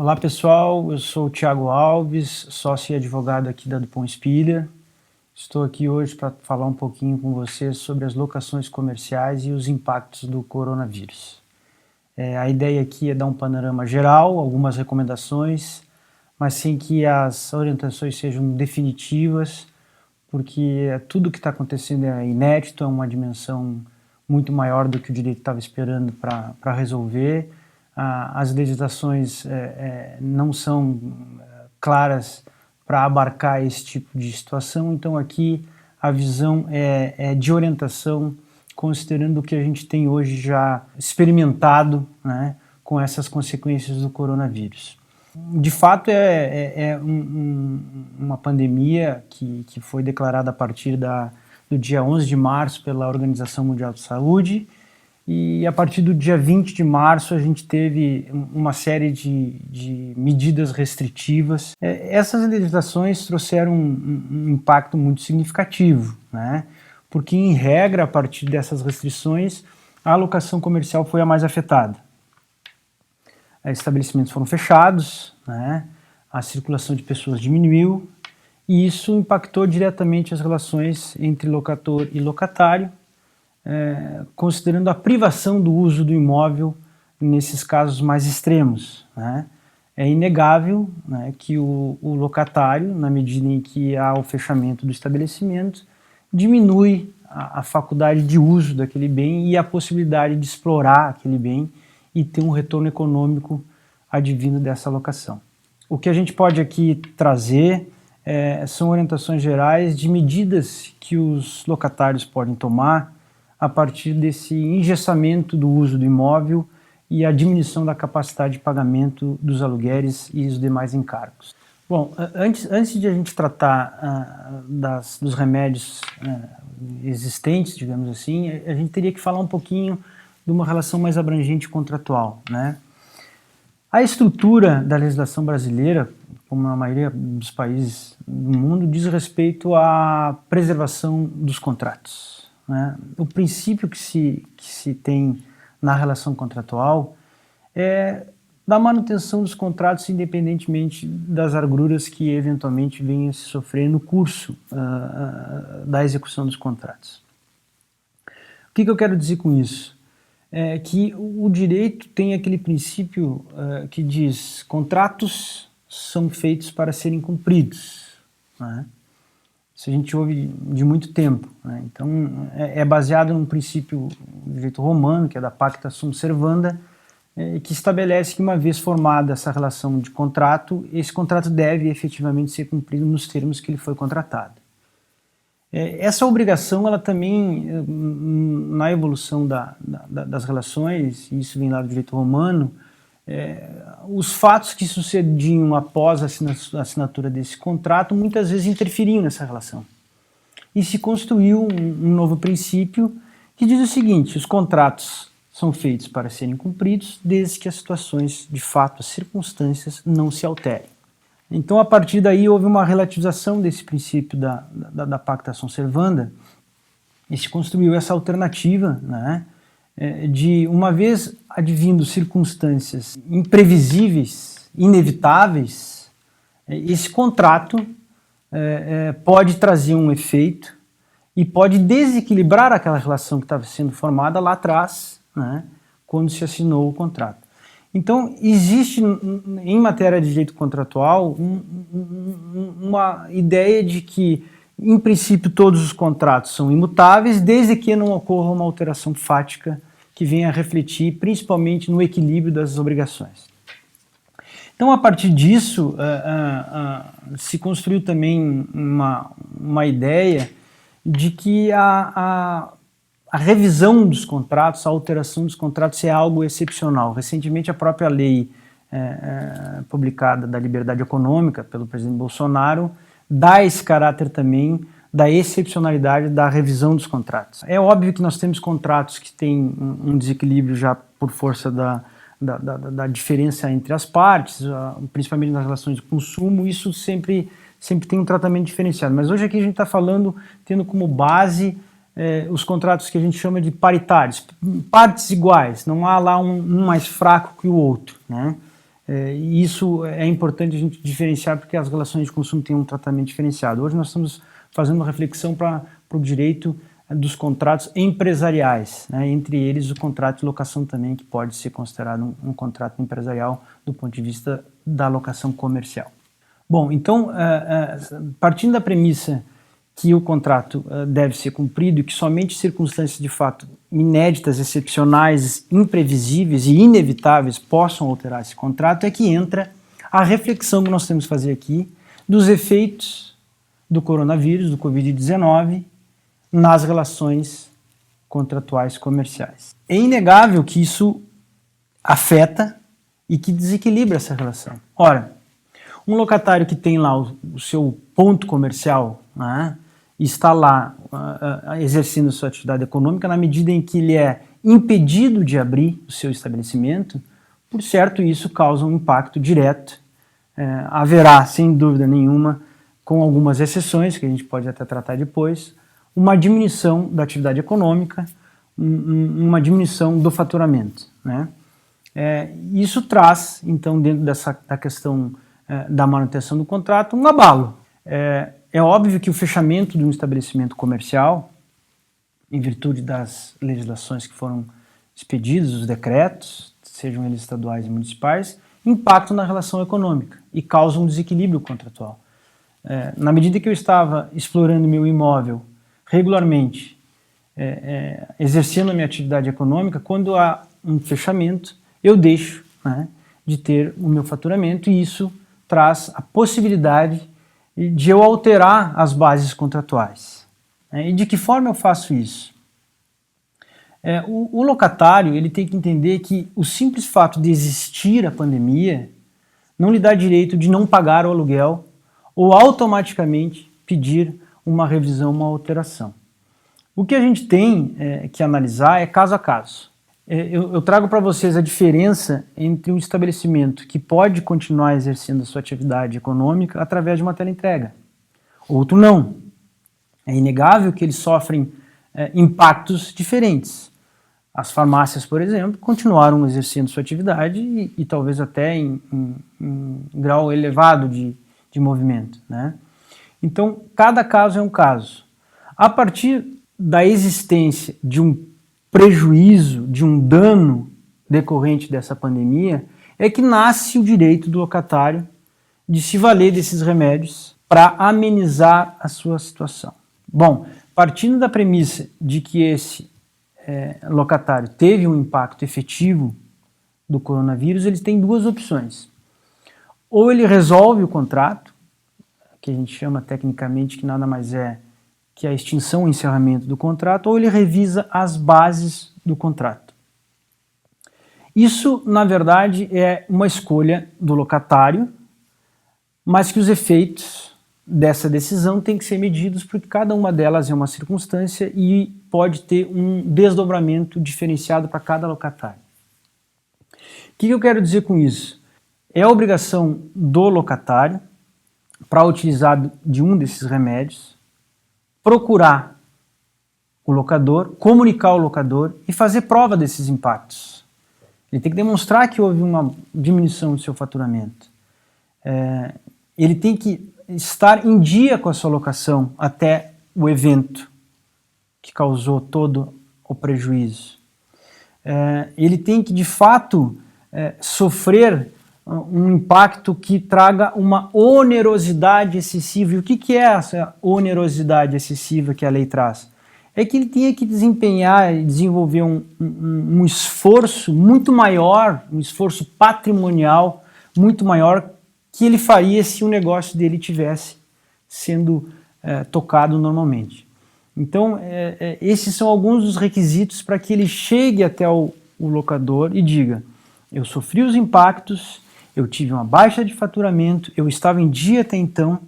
Olá pessoal, eu sou o Thiago Alves, sócio e advogado aqui da Dupont Spiller. Estou aqui hoje para falar um pouquinho com vocês sobre as locações comerciais e os impactos do coronavírus. A ideia aqui é dar um panorama geral, algumas recomendações, mas sem que as orientações sejam definitivas, porque tudo que está acontecendo é inédito, é uma dimensão muito maior do que o direito estava esperando para resolver. As legislações não são claras para abarcar esse tipo de situação, então aqui a visão é de orientação, considerando o que a gente tem hoje já experimentado, né, com essas consequências do coronavírus. De fato, uma pandemia que foi declarada a partir do dia 11 de março pela Organização Mundial de Saúde, e a partir do dia 20 de março a gente teve uma série de medidas restritivas. Essas legislações trouxeram um impacto muito significativo, né? Porque, em regra, a partir dessas restrições, a alocação comercial foi a mais afetada. Estabelecimentos foram fechados, né? A circulação de pessoas diminuiu, e isso impactou diretamente as relações entre locator e locatário, considerando a privação do uso do imóvel nesses casos mais extremos, né? É inegável, né, que o locatário, na medida em que há o fechamento do estabelecimento, diminui a faculdade de uso daquele bem e a possibilidade de explorar aquele bem e ter um retorno econômico advindo dessa locação. O que a gente pode aqui trazer são orientações gerais de medidas que os locatários podem tomar a partir desse engessamento do uso do imóvel e a diminuição da capacidade de pagamento dos aluguéis e os demais encargos. Bom, antes de a gente tratar dos remédios existentes, digamos assim, a gente teria que falar um pouquinho de uma relação mais abrangente contratual, né? A estrutura da legislação brasileira, como na maioria dos países do mundo, diz respeito à preservação dos contratos, né? O princípio que se tem na relação contratual é da manutenção dos contratos independentemente das agruras que eventualmente venham a se sofrer no curso da execução dos contratos. O que eu quero dizer com isso? É que o direito tem aquele princípio que diz: contratos são feitos para serem cumpridos, né? Isso a gente ouve de muito tempo, né? Então é baseado num princípio do direito romano, que é da pacta sunt servanda, que estabelece que, uma vez formada essa relação de contrato, esse contrato deve efetivamente ser cumprido nos termos que ele foi contratado. Essa obrigação, ela também, na evolução das relações, e isso vem lá do direito romano, os fatos que sucediam após a assinatura desse contrato muitas vezes interferiam nessa relação. E se construiu um novo princípio que diz o seguinte: os contratos são feitos para serem cumpridos desde que as situações, de fato, as circunstâncias não se alterem. Então, a partir daí, houve uma relativização desse princípio da pacta sunt servanda e se construiu essa alternativa, né, de, uma vez advindo circunstâncias imprevisíveis, inevitáveis, esse contrato pode trazer um efeito e pode desequilibrar aquela relação que estava sendo formada lá atrás, né, quando se assinou o contrato. Então, existe em matéria de direito contratual uma ideia de que, em princípio, todos os contratos são imutáveis, desde que não ocorra uma alteração fática que venha a refletir principalmente no equilíbrio das obrigações. Então, a partir disso, se construiu também uma ideia de que a revisão dos contratos, a alteração dos contratos é algo excepcional. Recentemente, a própria lei publicada da liberdade econômica pelo presidente Bolsonaro dá esse caráter também da excepcionalidade da revisão dos contratos. É óbvio que nós temos contratos que têm um desequilíbrio já por força da diferença entre as partes, principalmente nas relações de consumo. Isso sempre tem um tratamento diferenciado. Mas hoje aqui a gente está falando, tendo como base os contratos que a gente chama de paritários, partes iguais, não há lá um mais fraco que o outro, né? E isso é importante a gente diferenciar porque as relações de consumo têm um tratamento diferenciado. Hoje nós estamos fazendo uma reflexão para o direito dos contratos empresariais, né? Entre eles o contrato de locação também, que pode ser considerado um contrato empresarial do ponto de vista da locação comercial. Bom, então, partindo da premissa que o contrato deve ser cumprido e que somente circunstâncias de fato inéditas, excepcionais, imprevisíveis e inevitáveis possam alterar esse contrato, é que entra a reflexão que nós temos que fazer aqui dos efeitos do coronavírus, do Covid-19, nas relações contratuais comerciais. É inegável que isso afeta e que desequilibra essa relação. Ora, um locatário que tem lá o seu ponto comercial, né, está lá exercendo sua atividade econômica, na medida em que ele é impedido de abrir o seu estabelecimento, por certo isso causa um impacto direto. Haverá, sem dúvida nenhuma, com algumas exceções, que a gente pode até tratar depois, uma diminuição da atividade econômica, uma diminuição do faturamento, né? Isso traz, então, dentro da questão da manutenção do contrato, um abalo. É óbvio que o fechamento de um estabelecimento comercial, em virtude das legislações que foram expedidas, os decretos, sejam eles estaduais e municipais, impactam na relação econômica e causam um desequilíbrio contratual. Na medida que eu estava explorando meu imóvel regularmente, exercendo a minha atividade econômica, quando há um fechamento, eu deixo, né, de ter o meu faturamento, e isso traz a possibilidade de eu alterar as bases contratuais. E de que forma eu faço isso? O locatário ele tem que entender que o simples fato de existir a pandemia não lhe dá direito de não pagar o aluguel ou automaticamente pedir uma revisão, uma alteração. O que a gente tem que analisar é caso a caso. Eu trago para vocês a diferença entre um estabelecimento que pode continuar exercendo a sua atividade econômica através de uma teleentrega. Outro não. É inegável que eles sofrem impactos diferentes. As farmácias, por exemplo, continuaram exercendo sua atividade e talvez até em grau elevado de movimento, né? Então, cada caso é um caso. A partir da existência de um prejuízo, de um dano decorrente dessa pandemia, é que nasce o direito do locatário de se valer desses remédios para amenizar a sua situação. Bom, partindo da premissa de que esse locatário teve um impacto efetivo do coronavírus, ele tem duas opções. Ou ele resolve o contrato, que a gente chama tecnicamente que nada mais é que a extinção ou encerramento do contrato, ou ele revisa as bases do contrato. Isso, na verdade, é uma escolha do locatário, mas que os efeitos dessa decisão têm que ser medidos porque cada uma delas é uma circunstância e pode ter um desdobramento diferenciado para cada locatário. O que eu quero dizer com isso? É a obrigação do locatário, para utilizar de um desses remédios, procurar o locador, comunicar ao locador e fazer prova desses impactos. Ele tem que demonstrar que houve uma diminuição do seu faturamento. Ele tem que estar em dia com a sua locação até o evento que causou todo o prejuízo. Ele tem que, de fato, sofrer um impacto que traga uma onerosidade excessiva. E o que é essa onerosidade excessiva que a lei traz? É que ele tinha que desempenhar e desenvolver um esforço muito maior, um esforço patrimonial muito maior que ele faria se o negócio dele tivesse sendo tocado normalmente. Então, esses são alguns dos requisitos para que ele chegue até o locador e diga: eu sofri os impactos, eu tive uma baixa de faturamento, eu estava em dia até então,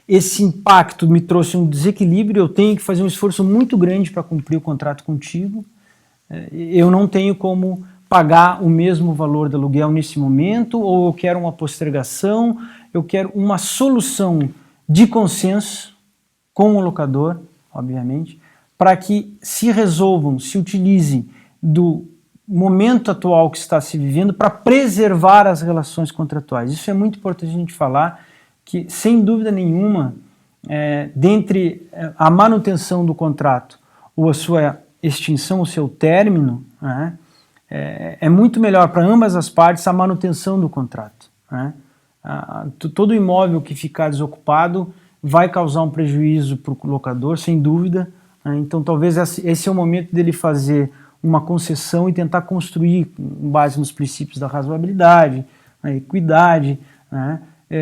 esse impacto me trouxe um desequilíbrio, eu tenho que fazer um esforço muito grande para cumprir o contrato contigo, eu não tenho como pagar o mesmo valor do aluguel nesse momento, ou eu quero uma postergação, eu quero uma solução de consenso com o locador, obviamente, para que se resolvam, se utilizem do momento atual que está se vivendo para preservar as relações contratuais. Isso é muito importante a gente falar, que sem dúvida nenhuma, dentre a manutenção do contrato ou a sua extinção, o seu término, né, é muito melhor para ambas as partes a manutenção do contrato. Né? Todo imóvel que ficar desocupado vai causar um prejuízo para o locador, sem dúvida. Né? Então talvez esse é o momento dele fazer uma concessão e tentar construir, com base nos princípios da razoabilidade, a equidade, né?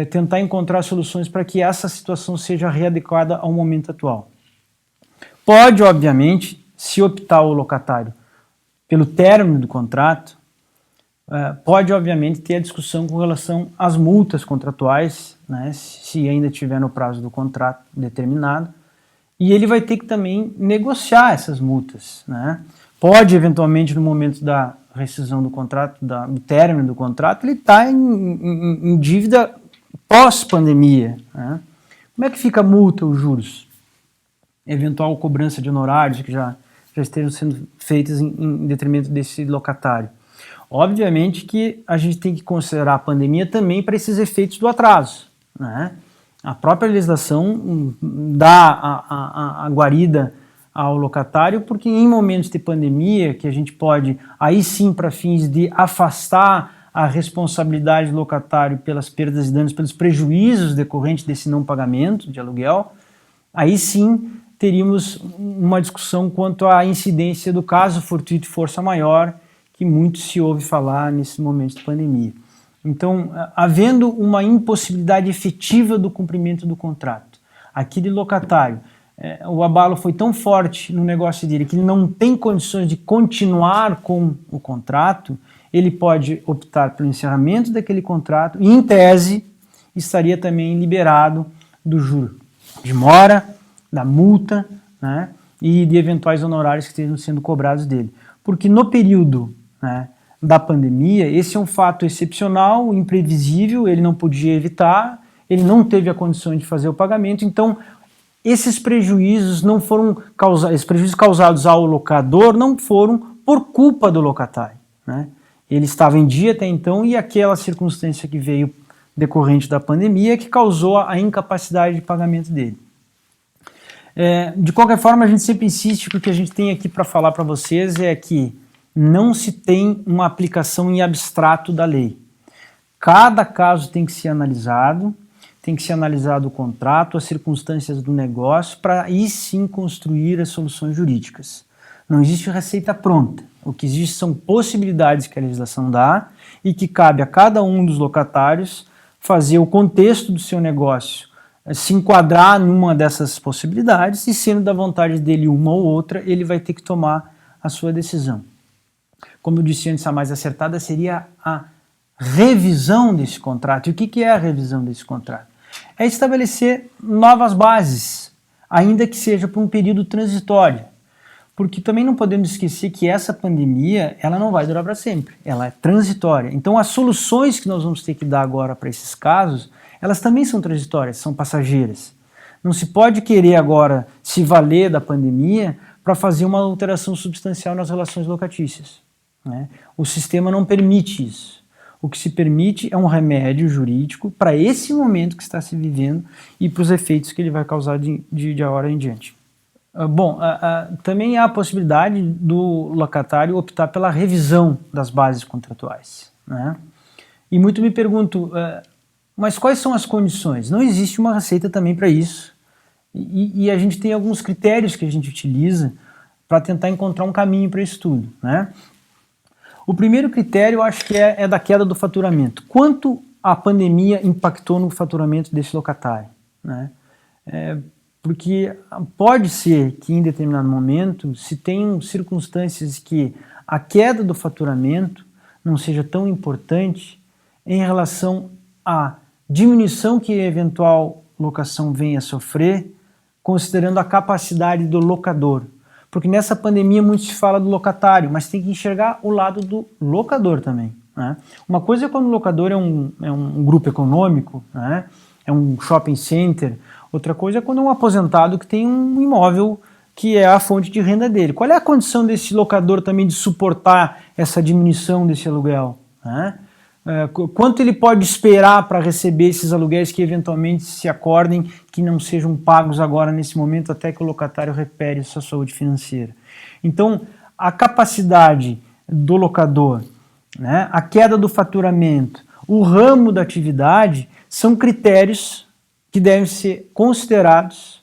Tentar encontrar soluções para que essa situação seja readequada ao momento atual. Pode, obviamente, se optar o locatário pelo término do contrato, pode, obviamente, ter a discussão com relação às multas contratuais, né, se ainda estiver no prazo do contrato determinado, e ele vai ter que também negociar essas multas. Né? Pode, eventualmente, no momento da rescisão do contrato, do término do contrato, ele está em dívida pós-pandemia. Né? Como é que fica a multa, os juros? Eventual cobrança de honorários que já estejam sendo feitas em detrimento desse locatário. Obviamente que a gente tem que considerar a pandemia também para esses efeitos do atraso. Né? A própria legislação dá a guarida ao locatário, porque em momentos de pandemia, que a gente pode, aí sim, para fins de afastar a responsabilidade do locatário pelas perdas e danos, pelos prejuízos decorrentes desse não pagamento de aluguel, aí sim teríamos uma discussão quanto à incidência do caso fortuito e força maior, que muito se ouve falar nesse momento de pandemia. Então, havendo uma impossibilidade efetiva do cumprimento do contrato, aquele locatário, o abalo foi tão forte no negócio dele que ele não tem condições de continuar com o contrato, ele pode optar pelo encerramento daquele contrato e, em tese, estaria também liberado do juro de mora, da multa, né, e de eventuais honorários que estejam sendo cobrados dele. Porque no período, né, da pandemia, esse é um fato excepcional, imprevisível, ele não podia evitar, ele não teve a condição de fazer o pagamento, então esses prejuízos não foram causados, esses prejuízos causados ao locador não foram por culpa do locatário. Né? Ele estava em dia até então e aquela circunstância que veio decorrente da pandemia que causou a incapacidade de pagamento dele. De qualquer forma, a gente sempre insiste que o que a gente tem aqui para falar para vocês é que não se tem uma aplicação em abstrato da lei. Cada caso tem que ser analisado o contrato, as circunstâncias do negócio, para aí sim construir as soluções jurídicas. Não existe receita pronta. O que existe são possibilidades que a legislação dá e que cabe a cada um dos locatários fazer o contexto do seu negócio, se enquadrar numa dessas possibilidades e, sendo da vontade dele uma ou outra, ele vai ter que tomar a sua decisão. Como eu disse antes, a mais acertada seria a revisão desse contrato. E o que é a revisão desse contrato? É estabelecer novas bases, ainda que seja por um período transitório. Porque também não podemos esquecer que essa pandemia, ela não vai durar para sempre, ela é transitória. Então as soluções que nós vamos ter que dar agora para esses casos, elas também são transitórias, são passageiras. Não se pode querer agora se valer da pandemia para fazer uma alteração substancial nas relações locatícias. Né? O sistema não permite isso. O que se permite é um remédio jurídico para esse momento que está se vivendo e para os efeitos que ele vai causar de agora em diante. Bom, também há a possibilidade do locatário optar pela revisão das bases contratuais. Né? E muito me pergunto, mas quais são as condições? Não existe uma receita também para isso. E a gente tem alguns critérios que a gente utiliza para tentar encontrar um caminho para isso tudo. Né? O primeiro critério eu acho que é da queda do faturamento. Quanto a pandemia impactou no faturamento desse locatário? Né? Porque pode ser que em determinado momento se tenham circunstâncias que a queda do faturamento não seja tão importante em relação à diminuição que a eventual locação venha a sofrer, considerando a capacidade do locador. Porque nessa pandemia muito se fala do locatário, mas tem que enxergar o lado do locador também. Né? Uma coisa é quando o locador é um grupo econômico, né? É um shopping center. Outra coisa é quando é um aposentado que tem um imóvel que é a fonte de renda dele. Qual é a condição desse locador também de suportar essa diminuição desse aluguel, né? Quanto ele pode esperar para receber esses aluguéis que eventualmente se acordem, que não sejam pagos agora nesse momento, até que o locatário recupere sua saúde financeira. Então, a capacidade do locador, né, a queda do faturamento, o ramo da atividade, são critérios que devem ser considerados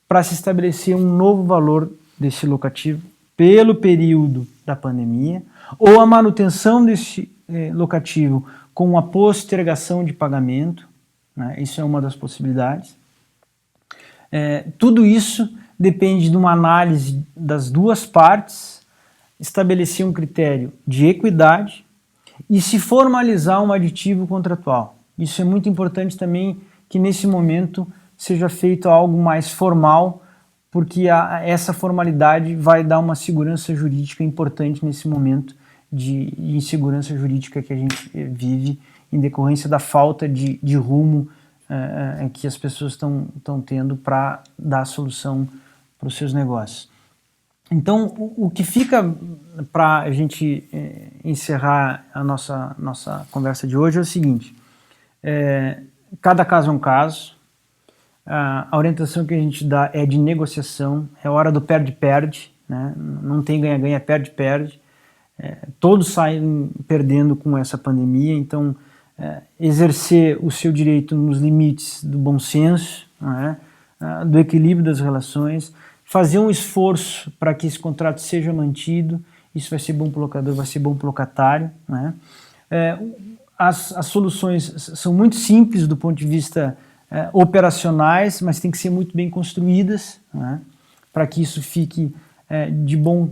para se estabelecer um novo valor desse locativo pelo período da pandemia, ou a manutenção desse locativo com a postergação de pagamento, né? Isso é uma das possibilidades. Tudo isso depende de uma análise das duas partes, estabelecer um critério de equidade e se formalizar um aditivo contratual. Isso é muito importante também, que nesse momento seja feito algo mais formal, porque essa formalidade vai dar uma segurança jurídica importante nesse momento de insegurança jurídica que a gente vive em decorrência da falta de rumo que as pessoas estão tendo para dar solução para os seus negócios. Então, o que fica para a gente encerrar a nossa conversa de hoje é o seguinte: cada caso é um caso, a orientação que a gente dá é de negociação, é hora do perde-perde, né? Não tem ganha-ganha, perde-perde. Todos saem perdendo com essa pandemia, então exercer o seu direito nos limites do bom senso, né? Do equilíbrio das relações, fazer um esforço para que esse contrato seja mantido, isso vai ser bom para o locador, vai ser bom para o locatário, né? As soluções são muito simples do ponto de vista operacionais, mas tem que ser muito bem construídas, né? Para que isso fique de bom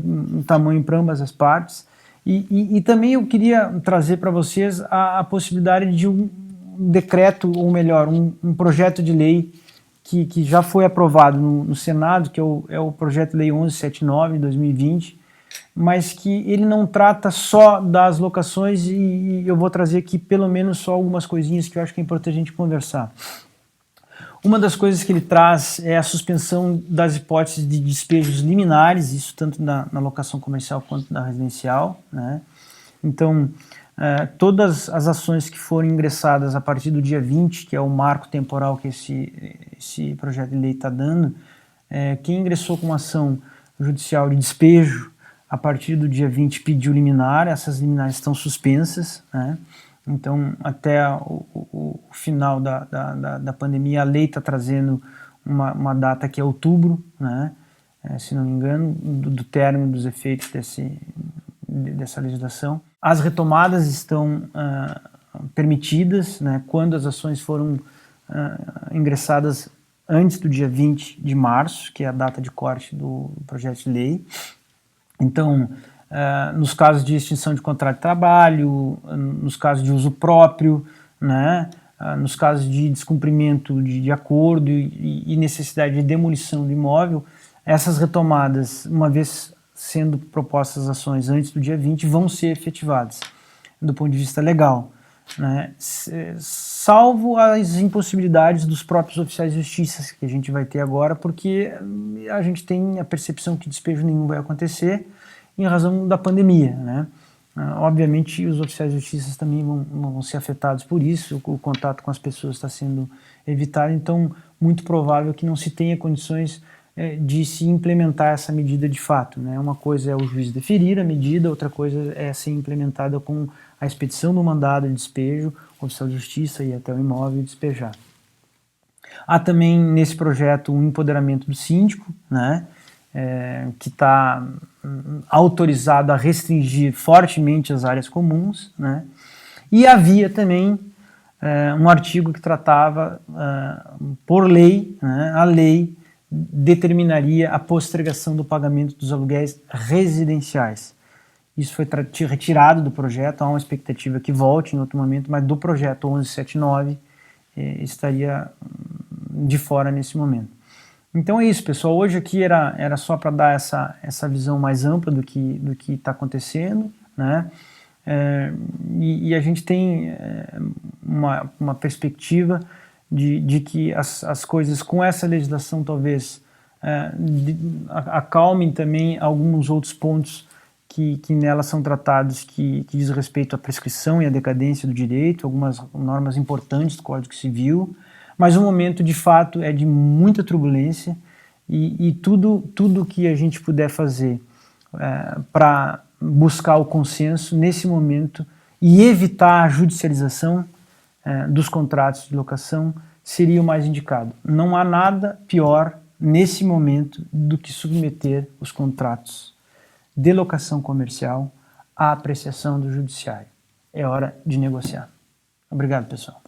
tamanho para ambas as partes. E também eu queria trazer para vocês a possibilidade de um decreto, ou melhor, um projeto de lei que já foi aprovado no Senado, que é o projeto de lei 1179 de 2020, mas que ele não trata só das locações, e eu vou trazer aqui pelo menos só algumas coisinhas que eu acho que é importante a gente conversar. Uma das coisas que ele traz é a suspensão das hipóteses de despejos liminares, isso tanto na locação comercial quanto na residencial, né? Então, todas as ações que forem ingressadas a partir do dia 20, que é o marco temporal que esse projeto de lei está dando, quem ingressou com uma ação judicial de despejo a partir do dia 20 pediu liminar, essas liminares estão suspensas, né? Então, até o final da pandemia, a lei está trazendo uma data que é outubro, né? Se não me engano, do término dos efeitos dessa legislação. As retomadas estão permitidas, né, quando as ações foram ingressadas antes do dia 20 de março, que é a data de corte do projeto de lei. Então, nos casos de extinção de contrato de trabalho, nos casos de uso próprio, né, nos casos de descumprimento de acordo e necessidade de demolição do imóvel, essas retomadas, uma vez sendo propostas ações antes do dia 20, vão ser efetivadas do ponto de vista legal, né, salvo as impossibilidades dos próprios oficiais de justiça que a gente vai ter agora, porque a gente tem a percepção que despejo nenhum vai acontecer em razão da pandemia, né? Obviamente os oficiais de justiça também vão ser afetados por isso, o contato com as pessoas está sendo evitado, então muito provável que não se tenha condições de se implementar essa medida de fato, né? Uma coisa é o juiz deferir a medida, outra coisa é ser implementada com a expedição do mandado de despejo, o oficial de justiça ir até o imóvel e despejar. Há também nesse projeto um empoderamento do síndico, né? Que está autorizado a restringir fortemente as áreas comuns, né? E havia também um artigo que tratava, por lei, né, a lei determinaria a postergação do pagamento dos aluguéis residenciais. Isso foi retirado do projeto, há uma expectativa que volte em outro momento, mas do projeto 1179 estaria de fora nesse momento. Então é isso, pessoal. Hoje aqui era só para dar essa visão mais ampla do que está acontecendo, né? E a gente tem uma perspectiva de que as coisas com essa legislação talvez acalmem também alguns outros pontos que nela são tratados, que diz respeito à prescrição e à decadência do direito, algumas normas importantes do Código Civil, mas o momento de fato é de muita turbulência e tudo que a gente puder fazer para buscar o consenso nesse momento e evitar a judicialização dos contratos de locação seria o mais indicado. Não há nada pior nesse momento do que submeter os contratos de locação comercial à apreciação do judiciário. É hora de negociar. Obrigado, pessoal.